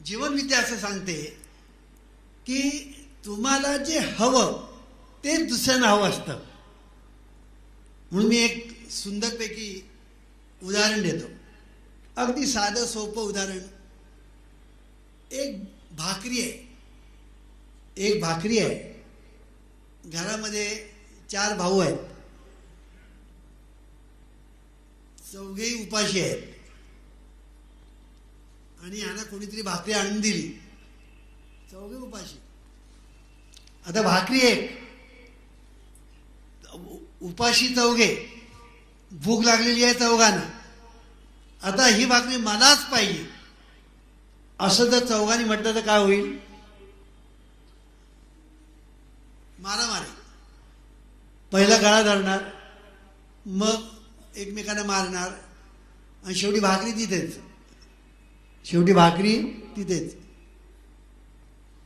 जीवनविद्या असं सांगते की तुम्हाला जे हवं ते दुसऱ्यांना हवं असतं. म्हणून मी एक सुंदरपैकी उदाहरण देतो, अगदी साधं सोपं उदाहरण. एक भाकरी आहे, घरामध्ये 4 भाऊ आहेत, चौघेही उपाशी आहेत आणि यांना कोणीतरी भाकरी आणून दिली, चौघे उपाशी. आता भाकरी एक, उपाशी चौघे, भूक लागलेली आहे चौघांना. आता ही भाकरी मलाच पाहिजे असं जर चौघांनी म्हटलं तर काय होईल? मारामारी. पहिला गळा धरणार, मग एकमेकांना मारणार आणि शेवटी भाकरी तिथेच.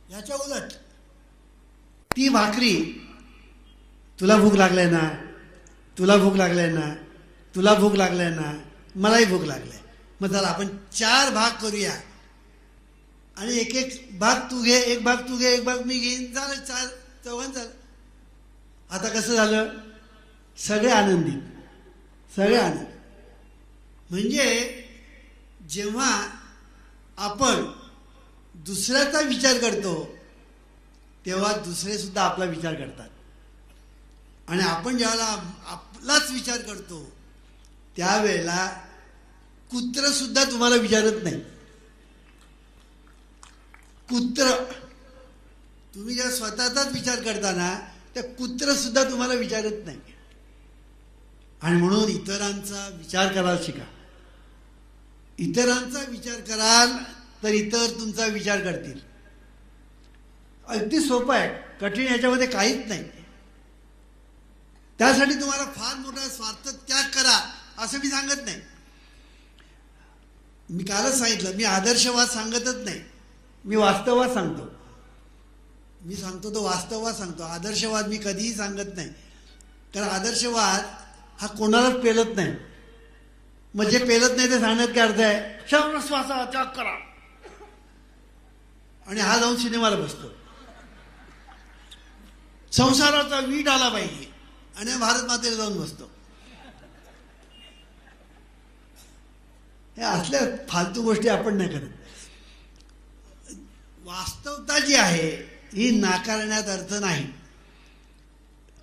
याच्या उलट ती भाकरी, तुला भूक लागलाय ना, मलाही भूक लागलाय, मग चला आपण 4 भाग करूया आणि एक भाग तू घे, एक भाग मी घेईन, झालं 4 चौघांचं. आता कसं झालं? सगळे आनंदी. म्हणजे जेव्हा आपण दुसऱ्याचा विचार करतो तेव्हा दुसरे सुद्धा आपला विचार करतात, आणि आपण ज्यावेळेला आपलाच विचार करतो त्यावेळेला कुत्र सुद्धा तुम्हाला विचारत नाही. तुम्ही जेव्हा स्वतःचाच विचार करताना त्या कुत्र सुद्धा तुम्हाला विचारत नाही. आणि म्हणून इतरांचा विचार करायला शिका. इतरांचा विचार कराल तर इतर तुमचा विचार करतील. अगदी सोपं आहे, कठीण याच्यामध्ये काहीच नाही. त्यासाठी तुम्हाला फार मोठा स्वार्थ त्याग करा असं मी सांगत नाही. मी कालच सांगितलं, मी आदर्शवाद सांगतच नाही, मी वास्तववाद सांगतो. मी सांगतो तो वास्तववाद सांगतो, आदर्शवाद मी कधीही सांगत नाही. कारण आदर्शवाद हा कोणालाच पेलत नाही. मग जे पेलत नाही ते सांगण्यात काय अर्थ आहे? सर्वस्वाचा त्याग करा, आणि हा जाऊन सिनेमाला बसतो. संसाराचा वीट आला पाहिजे आणि भारत मातेला जाऊन बसतो. हे असल्या फालतू गोष्टी आपण नाही करत. वास्तवता जी आहे ही नाकारण्यात अर्थ नाही.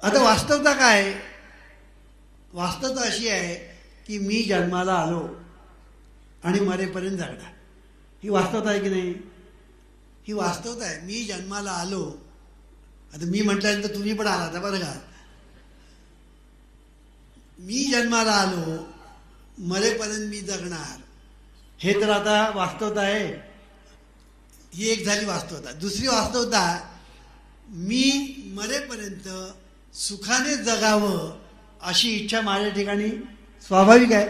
आता वास्तवता काय? वास्तवता अशी आहे की मी जन्माला आलो आणि मरेपर्यंत जगणार. ही वास्तवता आहे की नाही? ही वास्तवता आहे. मी जन्माला आलो, आता मी म्हटल्यानंतर तुम्ही पण आला बरं का. मी जन्माला आलो, मरेपर्यंत मी जगणार, हे तर आता वास्तवता आहे. ही एक झाली वास्तवता. दुसरी वास्तवता, मी मरेपर्यंत सुखाने जगावं अशी इच्छा माझ्या ठिकाणी स्वाभाविक आहे.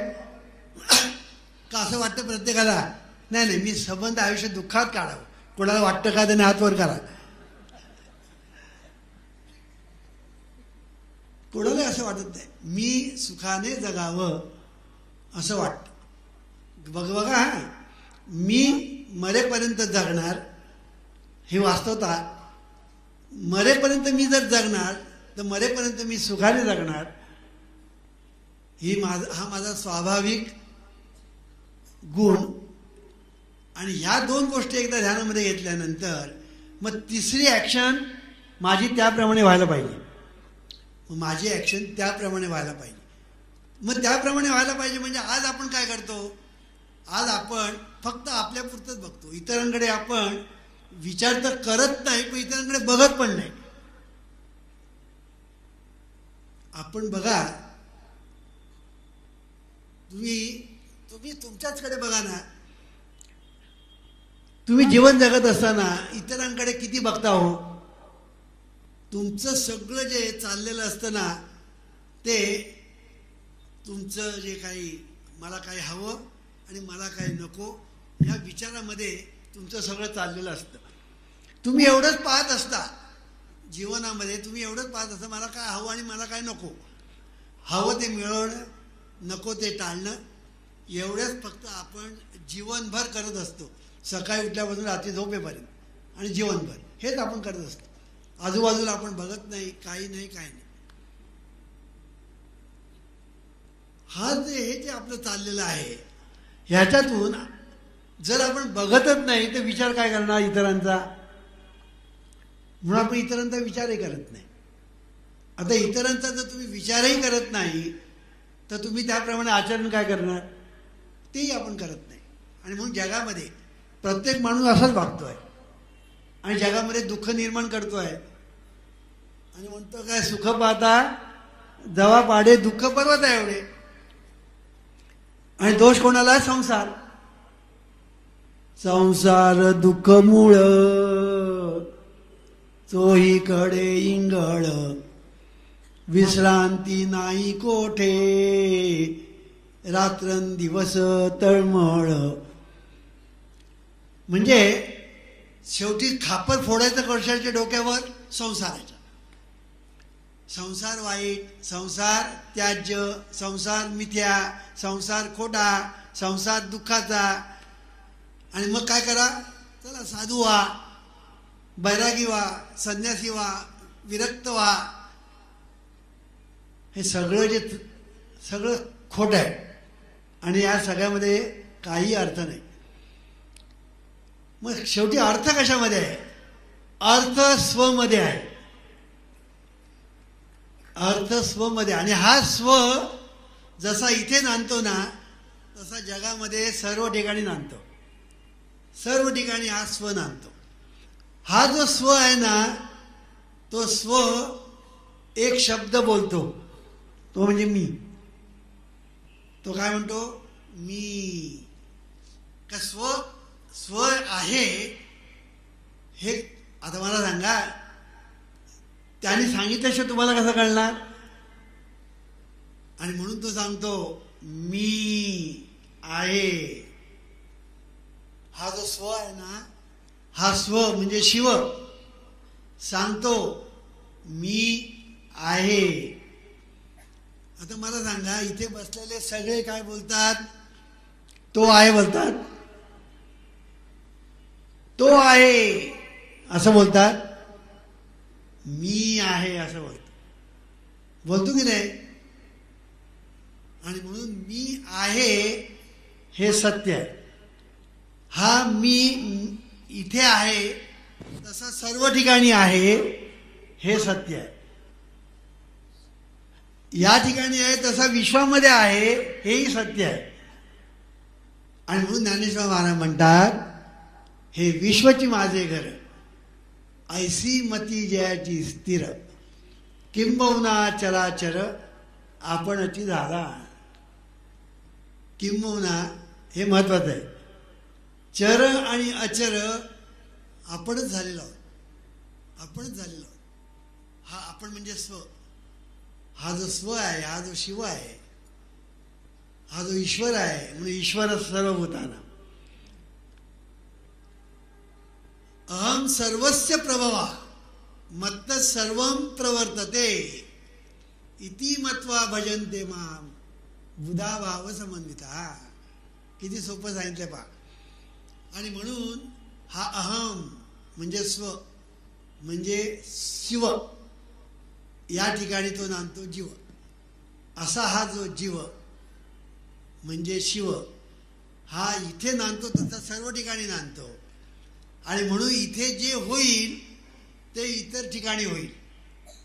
का असं वाटतं प्रत्येकाला? नाही, मी संबंध आयुष्य दुःखात काढावं. कोणाला वाटतं का? त्याने हात वर करा. कोणाला असं वाटत नाही. मी सुखाने जगावं असं वाटतं. बघा, मी मरेपर्यंत जगणार ही वास्तवता. मरेपर्यंत मी जर जगणार तर मरेपर्यंत मी सुखाने जगणार, हा माझा स्वाभाविक गुण. आणि ह्या 2 गोष्टी एकदा ध्यानामध्ये घेतल्यानंतर मग तिसरी ॲक्शन माझी त्याप्रमाणे व्हायला पाहिजे. मग माझी ॲक्शन त्याप्रमाणे व्हायला पाहिजे. मग त्याप्रमाणे व्हायला पाहिजे म्हणजे आज आपण काय करतो? आज आपण फक्त आपल्यापुरतंच बघतो. इतरांकडे आपण विचार तर करत नाही, पण इतरांकडे बघत पण नाही. आपण बघा, तुम्ही तुमच्याचकडे बघा ना. तुम्ही जीवन जगत असताना इतरांकडे किती बघता हो? तुमचं सगळं जे चाललेलं असतं ना, ते तुमचं जे काही, मला काय हवं आणि मला काय नको, ह्या विचारामध्ये तुमचं सगळं चाललेलं असतं. तुम्ही एवढंच पाहत असता जीवनामध्ये, तुम्ही एवढंच पाहत असता, मला काय हवं आणि मला काय नको. हवं ते मिळवणं, नको ते टाळणं, एवढंच फक्त आपण जीवनभर करत असतो. सकाळी उठल्यापासून रात्री झोपेपर्यंत आणि जीवनभर हेच आपण करत असतो. आजूबाजूला आपण बघत नाही, काही नाही, काही नाही. हे जे आपलं चाललेलं आहे ह्याच्यातून जर आपण बघतच नाही तर विचार काय करणार इतरांचा? म्हणून आपण इतरांचा विचारही करत नाही. आता इतरांचा जर तुम्ही विचारही करत नाही तर तुम्ही त्याप्रमाणे आचरण काय करणार? तेही आपण करत नाही. आणि म्हणून जगामध्ये प्रत्येक माणूस असाच वागतोय आणि जगामध्ये दुःख निर्माण करतोय आणि म्हणतो काय, सुख पाहता जवा पाडे दुःख पर्वत आहे एवढे. आणि दोष कोणाला? संसार. संसार दुःख मूळ चोहीकडे इंगळ, विश्रांती नाही कोठे रात्रंदिवस तळमळ. म्हणजे शेवटी खापर फोडायचं कशाच्या डोक्यावर? संसाराच्या. संसार वाईट, संसार त्याज्य, संसार मिथ्या, संसार खोटा, संसार दुःखाचा. आणि मग काय करा? चला साधू व्हा, बैरागी व्हा, संन्यासी व्हा, विरक्त व्हा. हे सगळं खोटं आहे आणि या सगळ्यामध्ये काही अर्थ नाही. मग शेवटी अर्थ कशामध्ये आहे? अर्थ स्वमध्ये आहे. अर्थ स्वमध्ये. आणि हा स्व जसा इथे नांदतो ना तसा जगामध्ये सर्व ठिकाणी नांदतो. सर्व ठिकाणी हा स्व नांदतो. हा जो स्व आहे ना तो स्व एक शब्द बोलतो, तो म्हणजे मी. तो काय म्हणतो? मी. का स्व आहे हे आता मला सांगा, त्याने सांगितल्याशिवाय तुम्हाला कसं कळणार? आणि म्हणून तो सांगतो मी आहे. हा जो स्व आहे ना, हा स्व म्हणजे शिव सांगतो मी आहे. आता मला सांगा, इथे बसलेले सगळे काय बोलतात? तो आहे बोलतात. तो आहे असं बोलतात. मी आहे असं बोलतो की नाही? आणि म्हणून मी आहे हे सत्य आहे. हा मी इथे आहे तसा सर्व ठिकाणी आहे हे सत्य आहे. या ठिकाणी आहे तसा विश्वामध्ये आहे हेही सत्य आहे. आणि म्हणून ज्ञानेश्वर महाराज म्हणतात, हे विश्वची माझे घर, ऐसी मती जयाची स्थिर, किंबहुना चराचर आपणची झाला. किंबहुना हे महत्वाचं आहे. चर आणि अचर आपणच झालेलो आहोत. आपणच झालेलो आहोत. हा आपण म्हणजे स्व. हा जो स्व आहे, हा जो शिव आहे, हा जो ईश्वर आहे, म्हणजे ईश्वर सर्वभूताना. अहम सर्वस्य प्रभवा मत्त सर्वं प्रवर्तते इति मत्वा भजन्ते माम बुधा भाव संबंधिता. किती सोपं सांगितलं पहा. आणि म्हणून हा अहम म्हणजे स्व म्हणजे शिव, या ठिकाणी तो नांदतो जीव. असा हा जो जीव म्हणजे शिव हा इथे नांदतो तसा सर्व ठिकाणी नांदतो. आणि म्हणून इथे जे होईल ते इतर ठिकाणी होईल,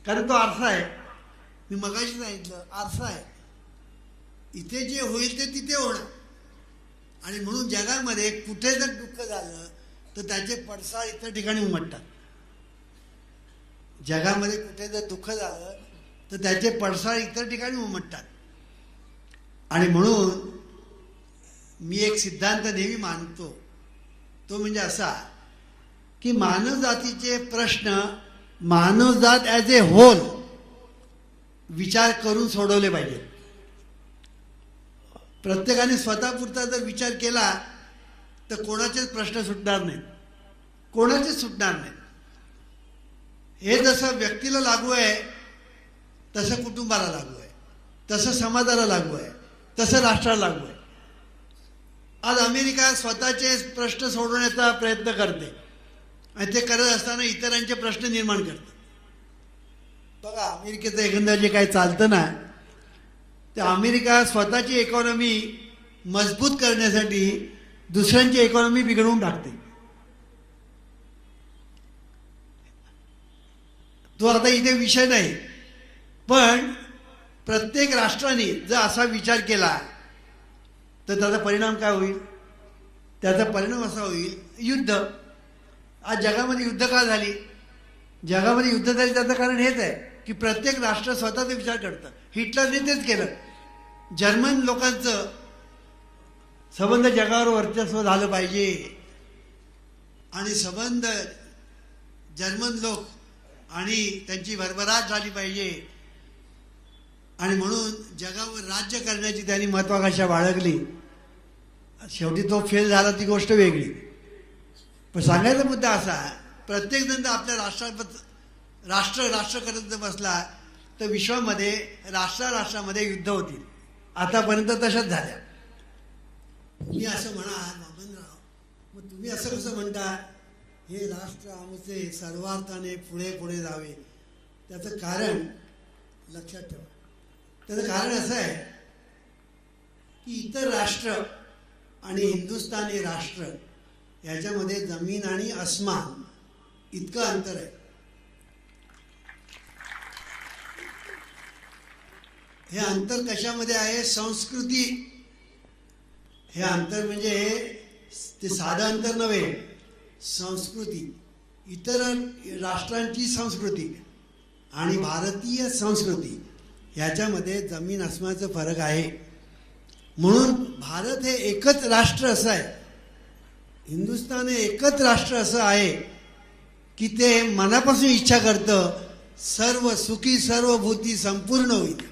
कारण तो आरसा आहे. मी मगाशी सांगितलं आरसा आहे. इथे जे होईल ते तिथे होणार. आणि म्हणून जगामध्ये कुठे जर दुःख झालं तर त्याचे पडसाद इतर ठिकाणी उमटतात. जगामध्ये कुठे जर दुःख झालं तर त्याचे पडसाद इतर ठिकाणी उमटतात. आणि म्हणून मी एक सिद्धांत नेहमी मानतो, तो म्हणजे असा की मानव जातीचे प्रश्न मानवजात ॲज ए होल विचार करून सोडवले पाहिजेत. प्रत्येकाने स्वतःपुरता जर विचार केला तर कोणाचेच प्रश्न सुटणार नाहीत, कोणाचेच सुटणार नाहीत. हे जसं व्यक्तीला लागू आहे तसं कुटुंबाला लागू आहे, तसं समाजाला लागू आहे, तसं राष्ट्राला लागू आहे. आज अमेरिका स्वतःचे प्रश्न सोडवण्याचा प्रयत्न करते आणि ते करत असताना इतरांचे प्रश्न निर्माण करते. बघा अमेरिकेचं एकंदर जे काही चालतं ना, ते अमेरिका स्वतःची इकॉनॉमी मजबूत करण्यासाठी दुसऱ्यांची इकॉनॉमी बिघडवून टाकते. तो आता इथे विषय नाही, पण प्रत्येक राष्ट्राने जर असा विचार केला तर त्याचा परिणाम काय होईल? त्याचा परिणाम असा होईल, युद्ध. आज जगामध्ये युद्ध का झाली? जगामध्ये युद्ध झाली त्याचं कारण हेच आहे की प्रत्येक राष्ट्र स्वतःचा विचार करतं. हिटलरने तेच केलं. जर्मन लोकांचं संबंध जगावर वर्चस्व झालं पाहिजे आणि संबंध जर्मन लोक आणि त्यांची भरभराट झाली पाहिजे आणि म्हणून जगावर राज्य करण्याची त्यांनी महत्वाकांक्षा बाळगली. शेवटी तो फेल झाला, ती गोष्ट वेगळी. पण सांगायचा मुद्दा असा, प्रत्येक जण आपल्या राष्ट्र करत जर बसला तर विश्वामध्ये राष्ट्रामध्ये युद्ध होतील. आतापर्यंत तशाच झाल्या. तुम्ही असं म्हणा बाबनराव, मग तुम्ही असं कसं म्हणता हे राष्ट्र आमचे सर्वार्थाने पुढे पुढे जावे? त्याचं कारण लक्षात ठेवा. त्याचं कारण असं आहे की इतर राष्ट्र आणि हिंदुस्थानी राष्ट्र याच्यामध्ये जमीन आणि अस्मान इतकं अंतर आहे. हे अंतर कशामध्ये आहे? संस्कृती. हे अंतर म्हणजे ते साधं अंतर नव्हे, संस्कृती. इतर राष्ट्रांची संस्कृती आणि भारतीय संस्कृती याच्यामध्ये जमीन अस्मानाचा फरक आहे. म्हणून भारत हे एकच राष्ट्र असं आहे, हिंदुस्थान हे एकच राष्ट्र असं आहे की ते मनापासून इच्छा करतं सर्व सुखी सर्वभूती संपूर्ण होईल.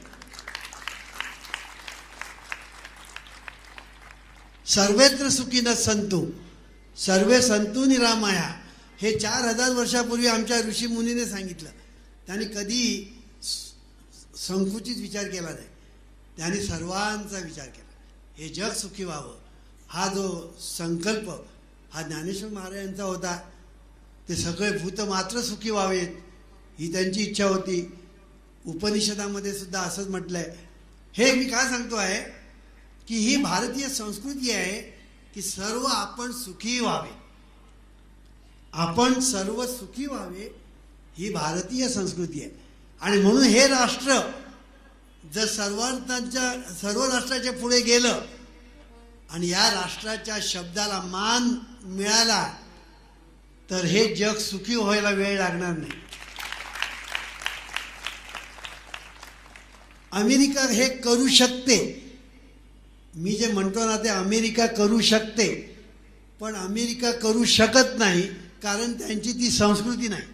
सर्वेत्र सुखीन संतु सर्वे संतु निरामया, हे 4000 वर्षापूर्वी आमच्या ऋषी मुनीने सांगितलं. त्यांनी कधी संकुचित विचार केला नाही, त्यांनी सर्वांचा विचार केला. हे जग सुखी व्हावं हा जो संकल्प हा ज्ञानेश्वर महाराजांचा होता. ते सगळे भूत मात्र सुखी व्हावेत ही त्यांची इच्छा होती. उपनिषदामध्ये सुद्धा असंच म्हटलंय. हे मी काय सांगतो आहे की ही भारतीय संस्कृती आहे की सर्व आपण सुखी व्हावे, आपण सर्व सुखी व्हावे, ही भारतीय संस्कृती आहे. आणि म्हणून हे राष्ट्र जर सर्व राष्ट्राच्या पुढे गेलं आणि या राष्ट्राच्या शब्दाला मान मिळाला तर हे जग सुखी व्हायला वेळ लागणार नाही. अमेरिका हे करू शकते, मी जे म्हणतो ना ते अमेरिका करू शकते, पण अमेरिका करू शकत नाही कारण त्यांची ती संस्कृती नाही,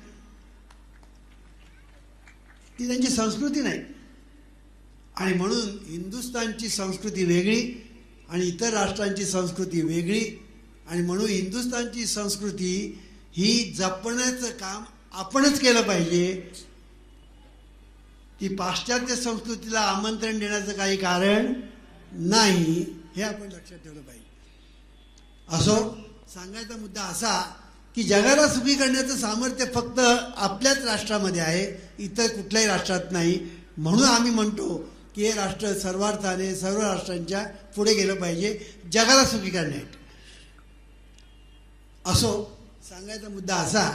ती त्यांची संस्कृती नाही. आणि म्हणून हिंदुस्थानची संस्कृती वेगळी आणि इतर राष्ट्रांची संस्कृती वेगळी. आणि म्हणून हिंदुस्थानची संस्कृती ही जपण्याचं काम आपणच केलं पाहिजे. ती पाश्चात्य संस्कृतीला आमंत्रण देण्याचं काही कारण नाही, हे आपण लक्षात ठेवलं पाहिजे. असो, सांगायचा मुद्दा असा की जगाला सुखी करण्याचं सामर्थ्य फक्त आपल्याच राष्ट्रामध्ये आहे, इतर कुठल्याही राष्ट्रात नाही. म्हणून आम्ही म्हणतो की हे राष्ट्र सर्वार्थाने सर्व राष्ट्रांच्या पुढे गेलं पाहिजे जगाला सुखी करण्यासाठी. असो, सांगायचा मुद्दा असा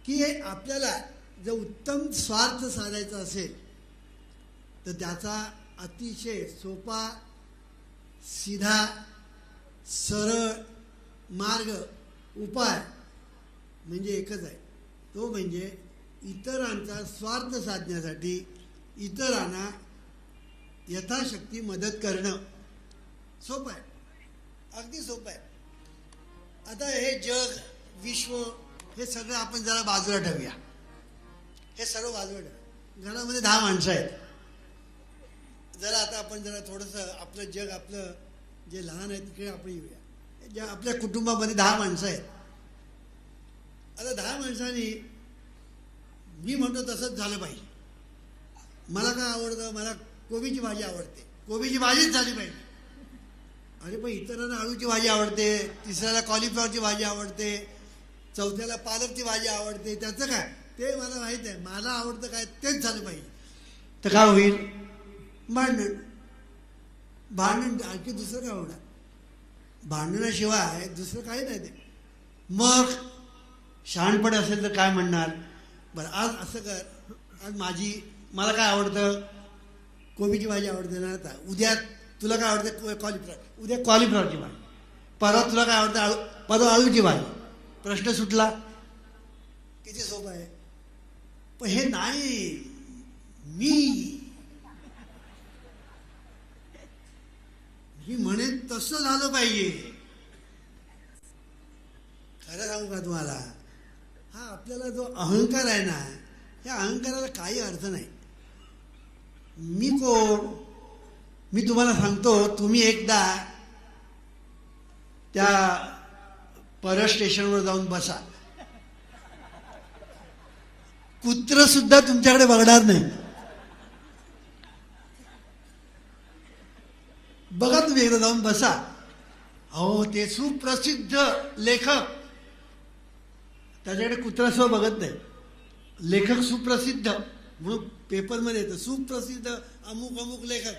की आपल्याला जर उत्तम स्वार्थ साधायचा असेल तर त्याचा अतिशय सोपा सीधा सरळ मार्ग उपाय म्हणजे एकच आहे. तो म्हणजे इतरांचा स्वार्थ साधण्यासाठी इतरांना यथाशक्ती मदत करणं. सोपं आहे, अगदी सोपं आहे. आता हे जग विश्व हे सगळं आपण जरा बाजूला ठेवूया, हे सर्व बाजूला ठेवूया. घरामध्ये 10 माणसं आहेत. जरा आता आपण जरा थोडंसं आपलं जग, आपलं जे लहान आहे तिकडे आपण येऊया. ज्या आपल्या कुटुंबामध्ये 10 माणसं आहेत. आता 10 माणसांनी मी म्हणतो तसंच झालं पाहिजे. मला काय आवडतं? मला कोबीची भाजी आवडते, कोबीची भाजीच झाली पाहिजे. अरे पण इतरांना आळूची भाजी आवडते, तिसऱ्याला कॉलीफ्लॉवरची भाजी आवडते, चौथ्याला पालकची भाजी आवडते, त्याचं काय ते मला माहीत आहे. मला आवडतं काय तेच झालं पाहिजे. तर काय होईल? भांडण. भांडण आणखी दुसरं काय होणार? भांडणाशिवाय दुसरं काही नाही ते. मग शहाणपण असेल तर काय म्हणणार? बरं आज असं कर, आज मला काय आवडतं? कोबीची भाजी आवडते ना. आता उद्या तुला काय आवडतं? कॉलीफ्लॉवर. उद्या कॉलीफ्लॉवरची भाजी. परवा तुला काय आवडतं? परवा आळूची भाजी. प्रश्न सुटला. किती सोपं आहे. पण हे नाही. मी म्हणेन तसं झालं पाहिजे. खरं सांगू का तुम्हाला, हा आपल्याला जो अहंकार आहे ना, या अहंकाराला काही अर्थ नाही. मी कोण? मी तुम्हाला सांगतो, तुम्ही एकदा त्या परत स्टेशनवर जाऊन बसा. कुत्र सुद्धा तुमच्याकडे बघणार नाही. बघा तुम्ही एकदा जाऊन बसा. अहो ते सुप्रसिद्ध लेखक, त्याच्याकडे कुत्रा सुद्धा बघत नाही. लेखक सुप्रसिद्ध म्हणून पेपरमध्ये येतं, सुप्रसिद्ध अमुक अमुक लेखक.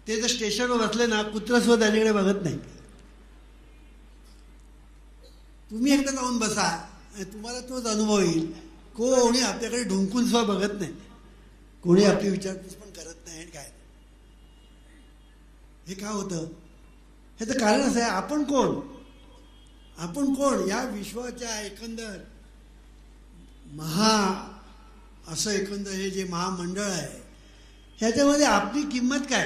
ते जर स्टेशनवर बसले ना, कुत्रा सुद्धा त्याच्याकडे बघत नाही. तुम्ही एकदा जाऊन बसा, तुम्हाला तोच अनुभव येईल. कोणी आपल्याकडे ढुंकून सुद्धा बघत नाही, कोणी आपली विचारपूस पण करत नाही. आणि काय हे काय होतं? ह्याचं कारण असं आहे, आपण कोण? या विश्वाच्या एकंदर असं एकंदर हे जे महामंडळ आहे, ह्याच्यामध्ये आपली किंमत काय?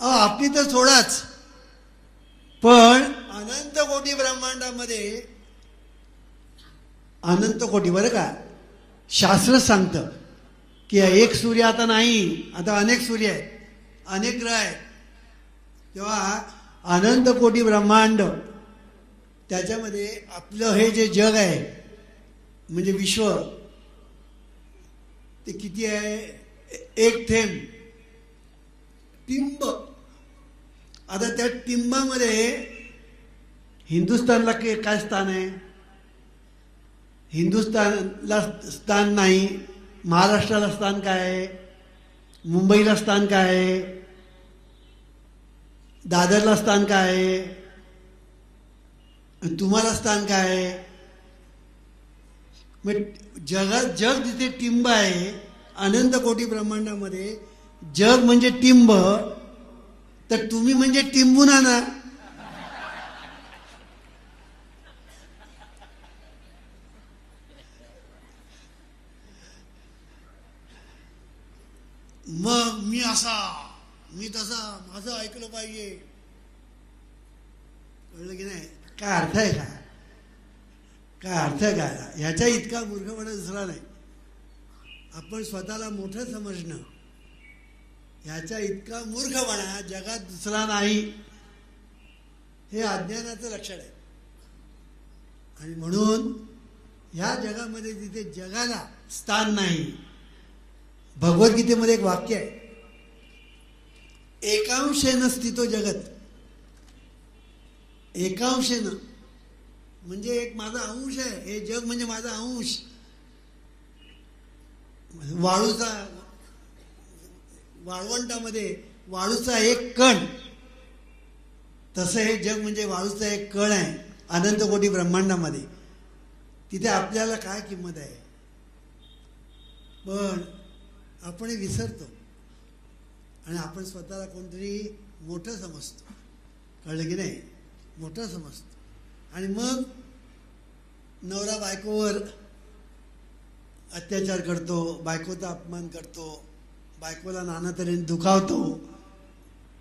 आपली तर सोडाच, पण अनंत कोटी ब्रह्मांडामध्ये, अनंत कोटी, बरं का, शास्त्रच सांगतं की एक सूर्य आता नाही, आता अनेक सूर्य आहेत, अनेक ग्रह आहेत. तेव्हा अनंत कोटी ब्रह्मांड, त्याच्यामध्ये आपलं हे जे जग आहे म्हणजे विश्व, ते किती आहे? एक थेंब, टिंब. आता त्या टिंबामध्ये हिंदुस्थानला काय स्थान आहे? हिंदुस्थानला स्थान नाही. महाराष्ट्राला स्थान काय आहे? मुंबईला स्थान काय आहे? दादरला स्थान काय आहे? तुम्हाला स्थान काय आहे? मग जग जिथे टिंब आहे, अनंत कोटी ब्रह्मांडामध्ये जग म्हणजे टिंब, तर तुम्ही म्हणजे टिंबून आणा. मग मी असा, मी तसा, माझं ऐकलं पाहिजे. कळलं की नाही? काय अर्थ आहे का? काय अर्थ आहे का? ह्याच्या इतका मूर्खपणा दुसरा नाही. आपण स्वतःला मोठं समजणं, ह्याच्या इतका मूर्खपणा जगात दुसरा नाही. हे अज्ञानाचं लक्षण आहे. आणि म्हणून ह्या जगामध्ये जिथे जगाला स्थान नाही, भगवद्गीतेमध्ये एक वाक्य आहे, एकांशेन स्थितो जगत. एकांशेन म्हणजे एक माझा अंश आहे. हे जग म्हणजे माझा अंश. वाळवंटामध्ये वाळूचा एक कण, तसं हे जग म्हणजे वाळूचा एक कण आहे अनंत कोटी ब्रह्मांडामध्ये. तिथे आपल्याला काय किंमत आहे? पण आपण हे विसरतो आणि आपण स्वतःला कोणतरी मोठं समजतो. कळलं की नाही? मोठं समजतो. आणि मग नवरा बायकोवर अत्याचार करतो, बायकोचा अपमान करतो, बायकोला नाना तऱ्हेने दुखावतो,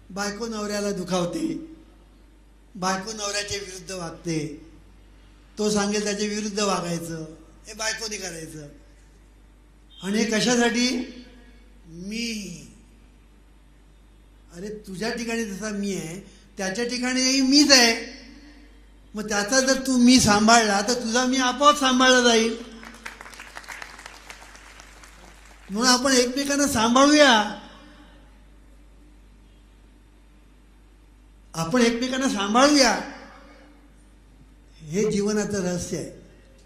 बायको नवऱ्याला दुखावते, बायको नवऱ्याच्या विरुद्ध वागते, तो सांगेल त्याच्या विरुद्ध वागायचं, हे बायकोने करायचं. आणि हे कशासाठी? अरे तुझ्या ठिकाणी जसा मी आहे, त्याच्या ठिकाणी मीच आहे. मग त्याचा जर तू मी सांभाळला तर तुझा मी आपोआप सांभाळला जाईल. म्हणून आपण एकमेकांना सांभाळूया. आपण एकमेकांना सांभाळूया, हे जीवनाचं रहस्य आहे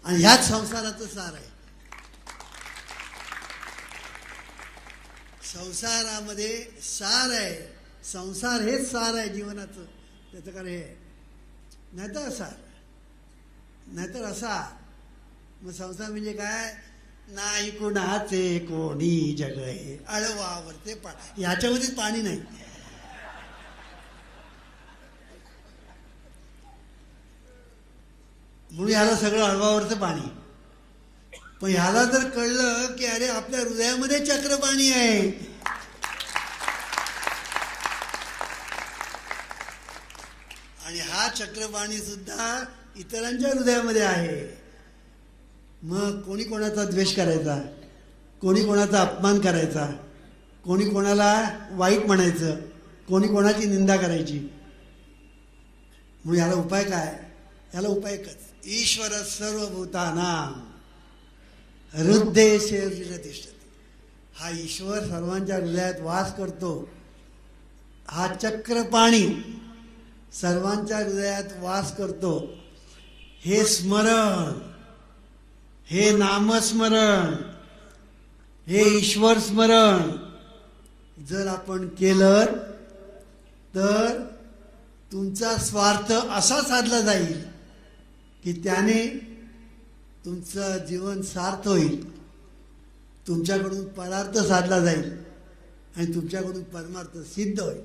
आणि ह्याच संसाराचं सार आहे. संसारामध्ये सार आहे, संसार हेच सार आहे जीवनाचं. त्याचं कारण हे नाहीतर असा, नाहीतर असा. मग संसार म्हणजे काय? नाही कुणाचे कोणी जग आहे, अळवावरते पाणी, याच्यामध्येच पाणी नाही. म्हणून याला सगळं अळवावरचं पाणी. पण ह्याला जर कळलं की अरे आपल्या हृदयामध्ये चक्रपाणी आहे, आणि हा चक्रपाणी सुद्धा इतरांच्या हृदयामध्ये आहे, मग कोणी कोणाचा द्वेष करायचा, कोणी कोणाचा अपमान करायचा, कोणी कोणाला वाईट म्हणायचं, कोणी कोणाची निंदा करायची. म्हणून याला उपाय काय? याला उपाय एकच, ईश्वर सर्वभूतानां हृदयेषु तिष्ठति. हा ईश्वर सर्वांच्या हृदयात वास करतो. हा चक्रपाणी सर्वांच्या हृदयात वास करतो. हे स्मरण, हे नामस्मरण, हे ईश्वर स्मरण जर आपण केलं तर तुमचा स्वार्थ असा साधला जाईल की त्याने तुमचं जीवन सार्थ होईल, तुमच्याकडून परार्थ साधला जाईल आणि तुमच्याकडून परमार्थ सिद्ध होईल.